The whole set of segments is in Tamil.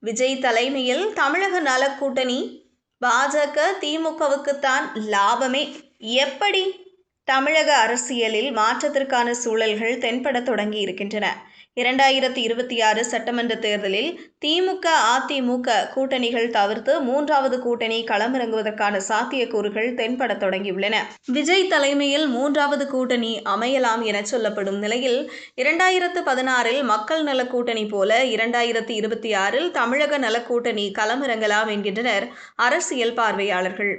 விஜய் தலைமையில் தமிழக நலக் கூட்டணி பாஜக திமுகவுக்குத்தான் லாபமே. எப்படி? தமிழக அரசியலில் மாற்றத்திற்கான சூழல்கள் தென்பட தொடங்கி இருக்கின்றன. 2026 சட்டமன்ற தேர்தலில் திமுக அதிமுக கூட்டணிகள் தவிர்த்து மூன்றாவது கூட்டணி களமிறங்குவதற்கான சாத்தியக்கூறுகள் தென்பட தொடங்கியுள்ளன. விஜய் தலைமையில் மூன்றாவது கூட்டணி அமையலாம் என சொல்லப்படும் நிலையில் 2016 மக்கள் நல கூட்டணி போல 2026 தமிழக நல கூட்டணி களமிறங்கலாம் என்கின்றனர் அரசியல் பார்வையாளர்கள்.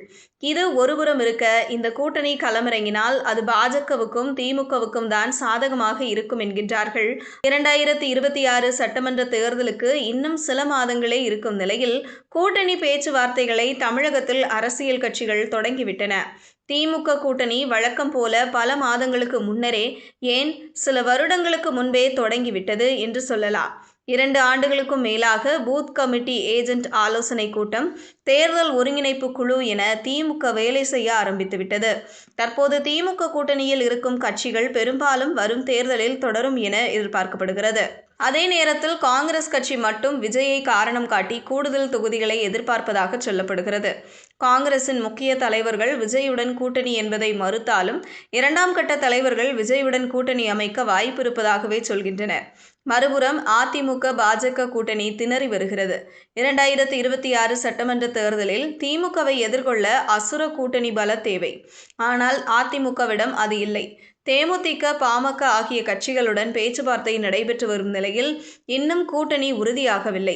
இது ஒருபுறம் இருக்க, இந்த கூட்டணி களமிறங்கினால் அது பாஜகவுக்கும் திமுகவுக்கும் தான் சாதகமாக இருக்கும் என்கின்றார்கள். 2026 சட்டமன்ற தேர்தலுக்கு இன்னும் சில மாதங்களே இருக்கும் நிலையில் கூட்டணி பேச்சுவார்த்தைகளை தமிழகத்தில் அரசியல் கட்சிகள் தொடங்கிவிட்டன. திமுக கூட்டணி வழக்கம் போல பல மாதங்களுக்கு முன்னரே, ஏன் சில வருடங்களுக்கு முன்பே தொடங்கிவிட்டது என்று சொல்லலாம். 2 ஆண்டுகளுக்கும் மேலாக பூத் கமிட்டி ஏஜென்ட் ஆலோசனை கூட்டம், தேர்தல் ஒருங்கிணைப்பு குழு என திமுக வேலை செய்ய ஆரம்பித்துவிட்டது. தற்போது திமுக கூட்டணியில் இருக்கும் கட்சிகள் பெரும்பாலும் வரும் தேர்தலில் தொடரும் என எதிர்பார்க்கப்படுகிறது. அதே நேரத்தில் காங்கிரஸ் கட்சி மட்டும் விஜயை காரணம் காட்டி கூடுதல் தொகுதிகளை எதிர்பார்ப்பதாக சொல்லப்படுகிறது. காங்கிரசின் முக்கிய தலைவர்கள் விஜயுடன் கூட்டணி என்பதை மறுத்தாலும், 2ஆம் கட்ட தலைவர்கள் விஜயுடன் கூட்டணி அமைக்க வாய்ப்பு இருப்பதாகவே சொல்கின்றனர். மறுபுறம் அதிமுக பாஜக கூட்டணி திணறி வருகிறது. 2026 சட்டமன்ற தேர்தலில் திமுகவை எதிர்கொள்ள அசுர கூட்டணி பல தேவை. ஆனால் அதிமுகவிடம் அது இல்லை. தேமுதிக, பாமக ஆகிய கட்சிகளுடன் பேச்சுவார்த்தை நடைபெற்று வரும் நிலையில் இன்னும் கூட்டணி உறுதியாகவில்லை.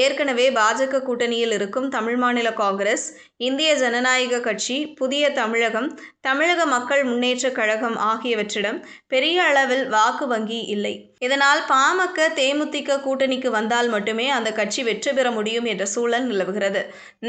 ஏற்கனவே பாஜக கூட்டணியில் இருக்கும் தமிழ் மாநில காங்கிரஸ், இந்திய ஜனநாயக கட்சி, புதிய தமிழகம், தமிழக மக்கள் முன்னேற்றக் கழகம் ஆகியவற்றிடம் பெரிய அளவில் வாக்கு வங்கி இல்லை. இதனால் பாமக, தேமுதிக கூட்டணிக்கு வந்தால் மட்டுமே அந்த கட்சி வெற்றி பெற முடியும் என்ற சூழல் நிலவுகிறது.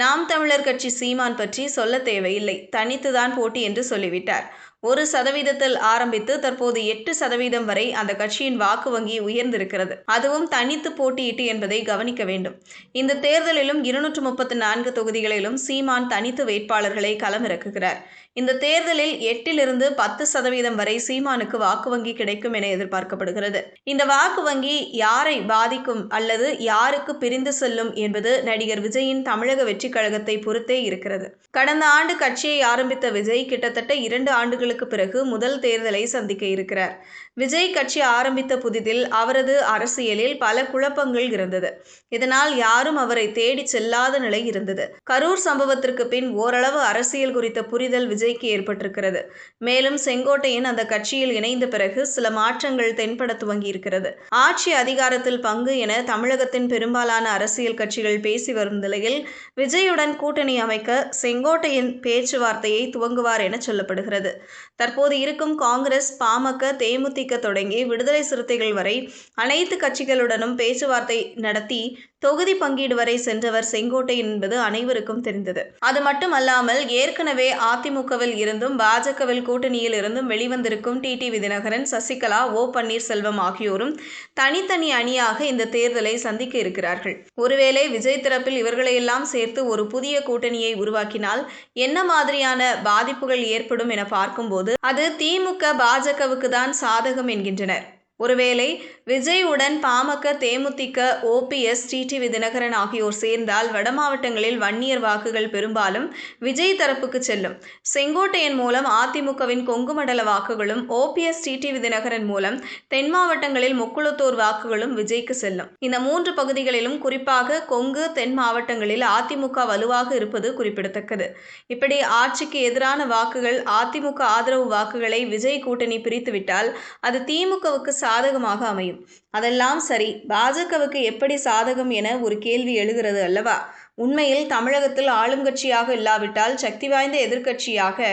நாம் தமிழர் கட்சி சீமான் பற்றி சொல்ல தேவையில்லை. தனித்துதான் போட்டி என்று சொல்லிவிட்டார். 1% ஆரம்பித்து தற்போது 8% வரை அந்த கட்சியின் வாக்கு வங்கி உயர்ந்திருக்கிறது. அதுவும் தனித்து போட்டியிட்டு என்பதை கவனிக்க வேண்டும். இந்த தேர்தலிலும் 234 தொகுதிகளிலும் சீமான் தனித்து வேட்பாளர்களை களமிறக்குகிறார். இந்த தேர்தலில் 8லிருந்து 10% வரை சீமானுக்கு வாக்கு வங்கி கிடைக்கும் என எதிர்பார்க்கப்படுகிறது. இந்த வாக்கு வங்கி யாரை பாதிக்கும் அல்லது யாருக்கு பிரிந்து செல்லும் என்பது நடிகர் விஜயின் தமிழக வெற்றி கழகத்தை பொறுத்தே இருக்கிறது. கடந்த ஆண்டு கட்சியை ஆரம்பித்த விஜய் கிட்டத்தட்ட 2 ஆண்டுகளுக்கு பிறகு முதல் தேர்தலை சந்திக்க இருக்கிறார். விஜய் கட்சி ஆரம்பித்த புதிதில் அவரது அரசியலில் பல குழப்பங்கள் இருந்தது. இதனால் யாரும் அவரை தேடி செல்லாத நிலை இருந்தது. கரூர் சம்பவத்திற்கு பின் ஓரளவு அரசியல் குறித்த புரிதல் விஜய்க்கு ஏற்பட்டிருக்கிறது. மேலும் செங்கோட்டையன் அந்த கட்சியில் இணைந்த பிறகு சில மாற்றங்கள் தென்பட துவங்கியிருக்கிறது. ஆட்சி அதிகாரத்தில் பங்கு என தமிழகத்தின் பெரும்பாலான அரசியல் கட்சிகள் பேசி வரும் நிலையில் விஜயுடன் கூட்டணி அமைக்க செங்கோட்டையன் பேச்சுவார்த்தையை துவங்குவார் என சொல்லப்படுகிறது. தற்போது இருக்கும் காங்கிரஸ், பாமக, தேமுதிக தொடங்கி விடுதலை சிறுத்தைகள் வரை அனைத்து கட்சிகளுடனும் பேச்சுவார்த்தை நடத்தி தொகுதி பங்கீடு வரை சென்றவர் செங்கோட்டையன் என்பது அனைவருக்கும் தெரிந்தது. அது மட்டுமல்லாமல் ஏற்கனவே அதிமுகவில் இருந்தும் பாஜகவில் கூட்டணியில் இருந்தும் வெளிவந்திருக்கும் டிடிவி தினகரன், சசிகலா, ஓ பன்னீர்செல்வம் ஆகியோரும் தனித்தனி அணியாக இந்த தேர்தலை சந்திக்க இருக்கிறார்கள். ஒருவேளை விஜய் தரப்பில் இவர்களையெல்லாம் சேர்த்து ஒரு புதிய கூட்டணியை உருவாக்கினால் என்ன மாதிரியான பாதிப்புகள் ஏற்படும் என பார்க்கும்போது அது திமுக, பாஜகவுக்கு தான் சாதகம் என்கின்றனர். ஒருவேளை விஜய் உடன் பாமக, தேமுதிக, ஓபிஎஸ், டிடிவி தினகரன் ஆகியோர் சேர்ந்தால் வட மாவட்டங்களில் வன்னியர் வாக்குகள் பெரும்பாலும் விஜய் தரப்புக்கு செல்லும். செங்கோட்டையன் மூலம் அதிமுகவின் கொங்கு மண்டல வாக்குகளும், ஓபிஎஸ், டிடிவி தினகரன் மூலம் தென் மாவட்டங்களில் முக்குளத்தூர் வாக்குகளும் விஜய்க்கு செல்லும். இந்த 3 பகுதிகளிலும் குறிப்பாக கொங்கு, தென் மாவட்டங்களில் அதிமுக வலுவாக இருப்பது குறிப்பிடத்தக்கது. இப்படி ஆட்சிக்கு எதிரான வாக்குகள், அதிமுக ஆதரவு வாக்குகளை விஜய் கூட்டணி பிரித்துவிட்டால் அது திமுகவுக்கு சாதகமாக அமையும். அதெல்லாம் சரி, பாஜகவுக்கு எப்படி சாதகம் என ஒரு கேள்வி எழுகிறது அல்லவா? உண்மையில் தமிழகத்தில் ஆளுங்கட்சியாக இல்லாவிட்டால் சக்தி வாய்ந்த எதிர்க்கட்சியாக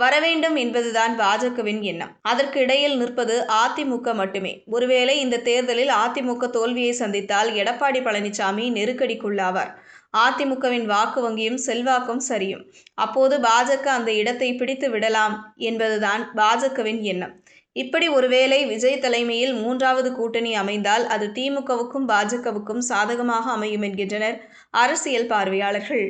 வரவேண்டும் என்பதுதான் பாஜகவின் எண்ணம். அதற்கு இடையில் நிற்பது அதிமுக மட்டுமே. ஒருவேளை இந்த தேர்தலில் அதிமுக தோல்வியை சந்தித்தால் எடப்பாடி பழனிசாமி நெருக்கடிக்குள்ளாவார். அதிமுகவின் வாக்கு வங்கியும் செல்வாக்கும் சரியும். அப்போது பாஜக அந்த இடத்தை பிடித்து விடலாம் என்பதுதான் பாஜகவின் எண்ணம். இப்படி ஒருவேளை விஜய் தலைமையில் மூன்றாவது கூட்டணி அமைந்தால் அது திமுகவுக்கும் பாஜகவுக்கும் சாதகமாக அமையும் என்கின்றனர் அரசியல் பார்வையாளர்கள்.